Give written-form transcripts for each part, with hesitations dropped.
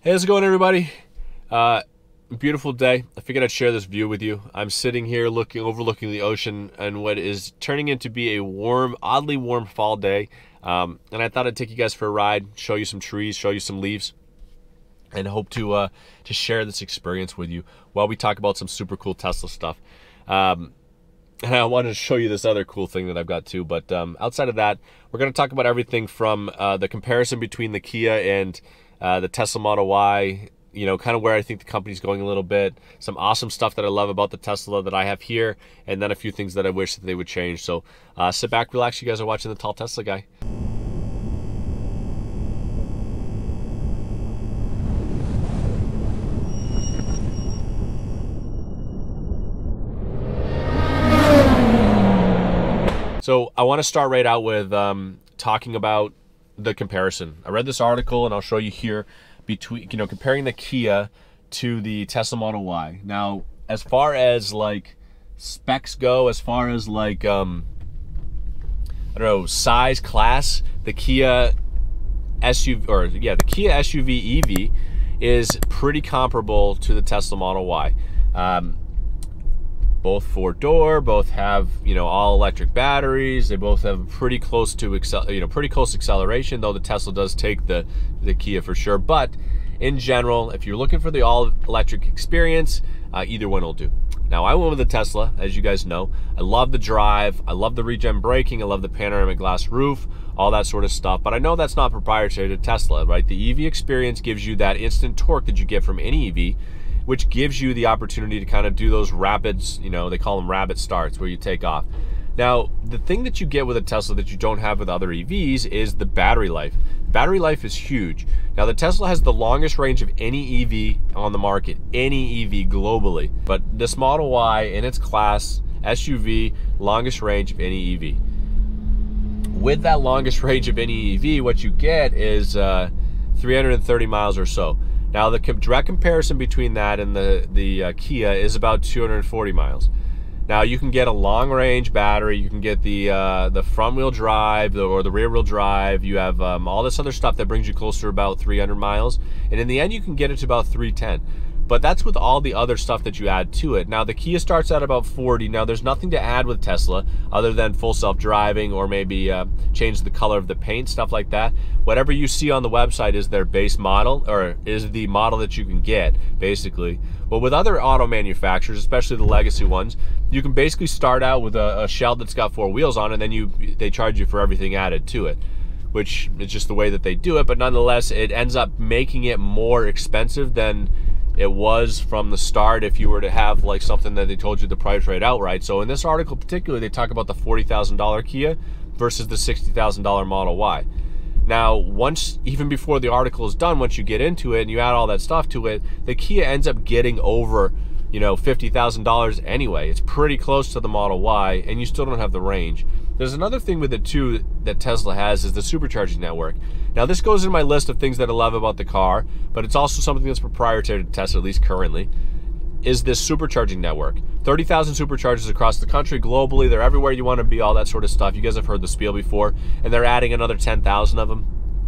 Hey, how's it going, everybody? Beautiful day. I figured I'd share this view with you. I'm sitting here overlooking the ocean and what is turning into be a warm, oddly warm fall day. And I thought I'd take you guys for a ride, show you some trees, show you some leaves, and hope to share this experience with you while we talk about some super cool Tesla stuff. And I wanted to show you this other cool thing that I've got too. But outside of that, we're going to talk about everything from the comparison between the Kia and the Tesla Model Y, you know, kind of where I think the company's going a little bit, some awesome stuff that I love about the Tesla that I have here, and then a few things that I wish that they would change. So sit back, relax. You guys are watching the Tall Tesla Guy. So I want to start right out with talking about the comparison. I read this article, and I'll show you here, between, you know, comparing the Kia to the Tesla Model Y. Now, as far as like specs go, as far as like I don't know, size, class, the Kia SUV, the Kia SUV EV is pretty comparable to the Tesla Model Y. Both four-door, both have, you know, all-electric batteries. They both have pretty close to pretty close acceleration, though the Tesla does take the Kia for sure. But in general, if you're looking for the all-electric experience, either one will do. Now, I went with the Tesla, as you guys know. I love the drive. I love the regen braking. I love the panoramic glass roof, all that sort of stuff. But I know that's not proprietary to Tesla, right? The EV experience gives you that instant torque that you get from any EV, which gives you the opportunity to kind of do those rapids, you know, they call them rapid starts, where you take off. Now, the thing that you get with a Tesla that you don't have with other EVs is the battery life. Battery life is huge. Now, the Tesla has the longest range of any EV on the market, any EV globally. But this Model Y in its class, SUV, longest range of any EV. With that longest range of any EV, what you get is 330 miles or so. Now, the direct comparison between that and the Kia is about 240 miles. Now, you can get a long-range battery. You can get the front-wheel drive or the rear-wheel drive. You have all this other stuff that brings you closer to about 300 miles. And in the end, you can get it to about 310. But that's with all the other stuff that you add to it. Now, the Kia starts at about 40. Now, there's nothing to add with Tesla other than full self-driving or maybe change the color of the paint, stuff like that. Whatever you see on the website is their base model, or is the model that you can get, basically. But with other auto manufacturers, especially the legacy ones, you can basically start out with a shell that's got four wheels on, and then they charge you for everything added to it, which is just the way that they do it. But nonetheless, it ends up making it more expensive than it was from the start if you were to have like something that they told you the price right outright. So in this article particularly, they talk about the $40,000 Kia versus the $60,000 Model Y. Now, even before the article is done, once you get into it and you add all that stuff to it, the Kia ends up getting over, you know, $50,000 anyway. It's pretty close to the Model Y, and you still don't have the range. There's another thing with it too that Tesla has, is the supercharging network. Now, this goes in my list of things that I love about the car, but it's also something that's proprietary to Tesla, at least currently, is this supercharging network. 30,000 superchargers across the country, globally. They're everywhere you want to be, all that sort of stuff. You guys have heard the spiel before, and they're adding another 10,000 of them.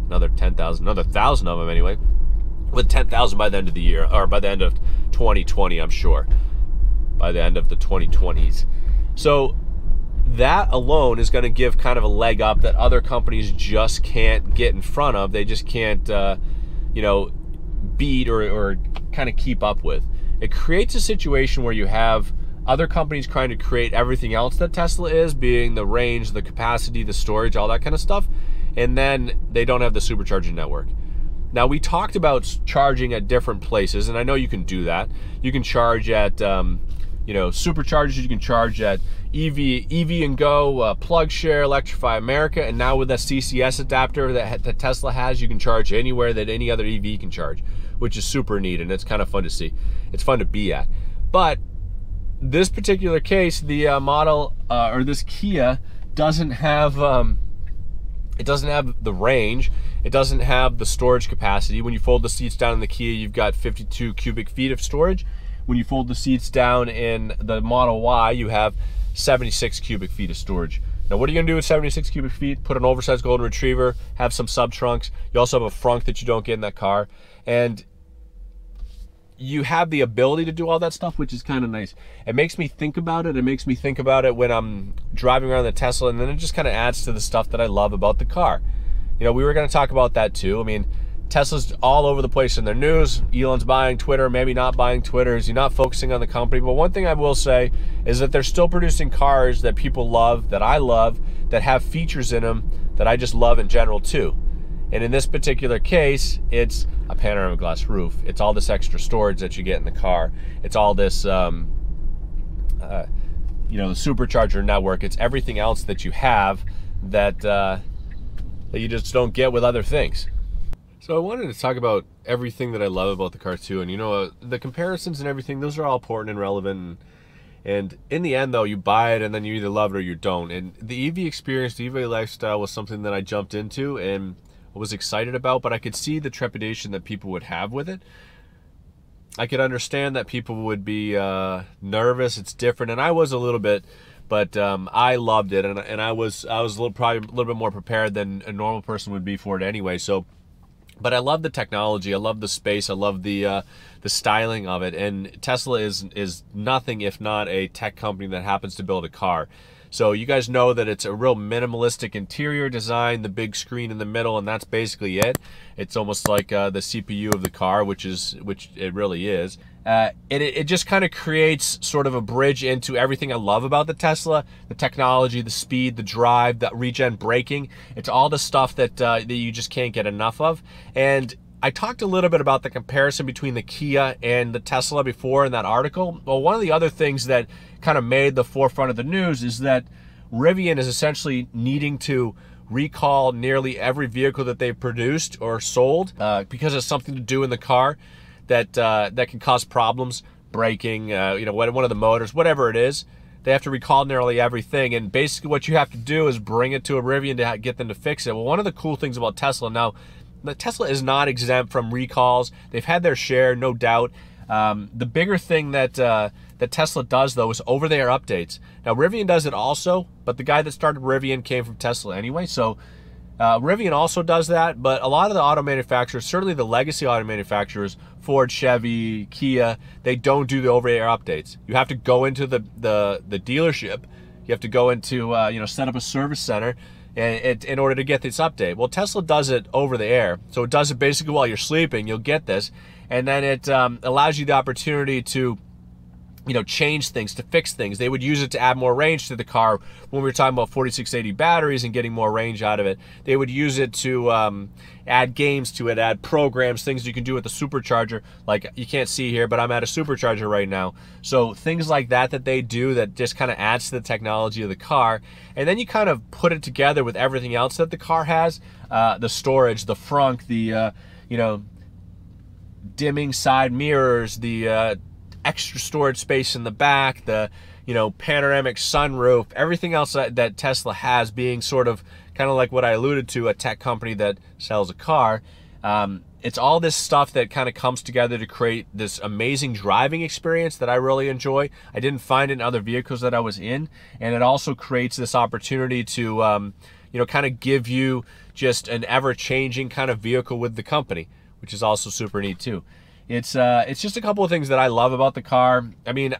Another 1,000 of them anyway, with 10,000 by the end of the year, or by the end of 2020, I'm sure. By the end of the 2020s. So that alone is going to give kind of a leg up that other companies just can't get in front of. They just can't, you know, beat or kind of keep up with. It creates a situation where you have other companies trying to create everything else that Tesla is, being the range, the capacity, the storage, all that kind of stuff, and then they don't have the supercharging network. Now, we talked about charging at different places, and I know you can do that. You can charge at, you know, superchargers. You can charge at EV and Go, Plug Share, Electrify America, and now with that CCS adapter that Tesla has, you can charge anywhere that any other EV can charge, which is super neat, and it's kind of fun to see. It's fun to be at. But this particular case, the or this Kia doesn't have it doesn't have the range. It doesn't have the storage capacity. When you fold the seats down in the Kia, you've got 52 cubic feet of storage. When you fold the seats down in the Model Y, you have 76 cubic feet of storage. Now, what are you gonna do with 76 cubic feet? Put an oversized golden retriever, have some sub trunks. You also have a frunk that you don't get in that car. And you have the ability to do all that stuff, which is kind of nice. It makes me think about it. It makes me think about it when I'm driving around the Tesla, and then it just kind of adds to the stuff that I love about the car. You know, we were going to talk about that too. I mean, Tesla's all over the place in their news. Elon's buying Twitter, maybe not buying Twitter. Is he not focusing on the company? But one thing I will say is that they're still producing cars that people love, that I love, that have features in them that I just love in general too. And in this particular case, it's a panoramic glass roof. It's all this extra storage that you get in the car. It's all this, you know, the supercharger network. It's everything else that you have that, that you just don't get with other things. So I wanted to talk about everything that I love about the car too. And you know, the comparisons and everything, those are all important and relevant. And in the end though, you buy it and then you either love it or you don't. And the EV experience, the EV lifestyle was something that I jumped into and was excited about, but I could see the trepidation that people would have with it. I could understand that people would be nervous. It's different, and I was a little bit, but I loved it, and I was probably a little bit more prepared than a normal person would be for it anyway. So, but I love the technology, I love the space, I love the styling of it, and Tesla is nothing if not a tech company that happens to build a car. So you guys know that it's a real minimalistic interior design, the big screen in the middle, and that's basically it. It's almost like the CPU of the car, which it really is. It just kind of creates sort of a bridge into everything I love about the Tesla, the technology, the speed, the drive, the regen braking. It's all the stuff that you just can't get enough of. And I talked a little bit about the comparison between the Kia and the Tesla before in that article. Well, one of the other things that kind of made the forefront of the news is that Rivian is essentially needing to recall nearly every vehicle that they've produced or sold because it's something to do in the car that can cause problems, braking, you know, one of the motors, whatever it is. They have to recall nearly everything, and basically what you have to do is bring it to a Rivian to get them to fix it. Well, one of the cool things about Tesla now, the Tesla is not exempt from recalls. They've had their share, no doubt. The bigger thing that Tesla does, though, is over-the-air updates. Now, Rivian does it also, but the guy that started Rivian came from Tesla anyway, so Rivian also does that, but a lot of the auto manufacturers, certainly the legacy auto manufacturers, Ford, Chevy, Kia, they don't do the over-the-air updates. You have to go into the dealership. You have to go into, you know, set up a service center in order to get this update. Well, Tesla does it over the air, so it does it basically while you're sleeping. You'll get this, and then it allows you the opportunity to, you know, change things, to fix things. They would use it to add more range to the car when we were talking about 4680 batteries and getting more range out of it. They would use it to add games to it, add programs, things you can do with the supercharger. Like, you can't see here, but I'm at a supercharger right now. So things like that they do that just kind of adds to the technology of the car. And then you kind of put it together with everything else that the car has, the storage, the frunk, the, you know, dimming side mirrors, the extra storage space in the back, the, you know, panoramic sunroof, everything else that Tesla has, being sort of kind of like what I alluded to, a tech company that sells a car. It's all this stuff that kind of comes together to create this amazing driving experience that I really enjoy. I didn't find it in other vehicles that I was in, and it also creates this opportunity to, you know, kind of give you just an ever-changing kind of vehicle with the company, which is also super neat too. It's just a couple of things that I love about the car. I mean,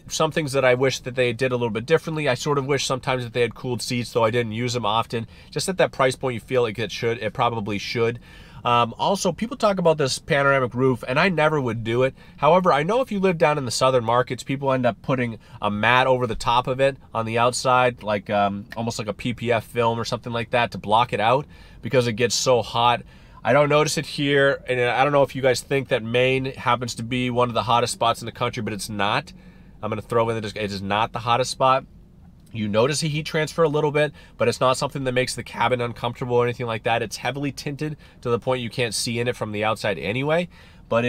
some things that I wish that they did a little bit differently. I sort of wish sometimes that they had cooled seats, though I didn't use them often. Just at that price point, you feel like it probably should. Also, people talk about this panoramic roof, and I never would do it. However, I know if you live down in the southern markets, people end up putting a mat over the top of it on the outside, like almost like a PPF film or something like that, to block it out because it gets so hot. I don't notice it here, and I don't know if you guys think that Maine happens to be one of the hottest spots in the country, but it's not. I'm going to throw in that it is not the hottest spot. You notice a heat transfer a little bit, but it's not something that makes the cabin uncomfortable or anything like that. It's heavily tinted to the point you can't see in it from the outside anyway, but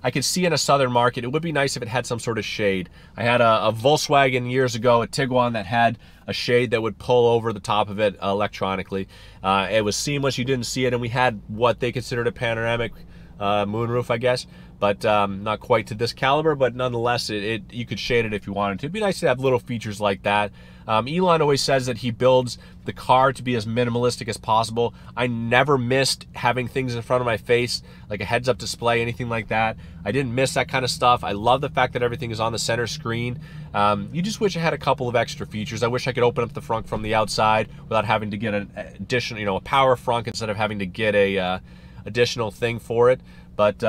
I could see in a southern market, it would be nice if it had some sort of shade. I had a Volkswagen years ago, a Tiguan, that had a shade that would pull over the top of it electronically. It was seamless, you didn't see it, and we had what they considered a panoramic moonroof, I guess. But not quite to this caliber, but nonetheless, you could shade it if you wanted to. It'd be nice to have little features like that. Elon always says that he builds the car to be as minimalistic as possible. I never missed having things in front of my face, like a heads-up display, anything like that. I didn't miss that kind of stuff. I love the fact that everything is on the center screen. You just wish I had a couple of extra features. I wish I could open up the front from the outside without having to get an additional, a power front instead of having to get a additional thing for it. But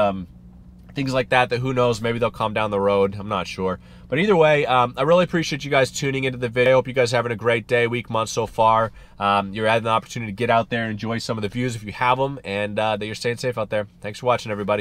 things like that who knows, maybe they'll come down the road. I'm not sure. But either way, I really appreciate you guys tuning into the video. I hope you guys are having a great day, week, month so far. You're having the opportunity to get out there and enjoy some of the views if you have them, and that you're staying safe out there. Thanks for watching, everybody.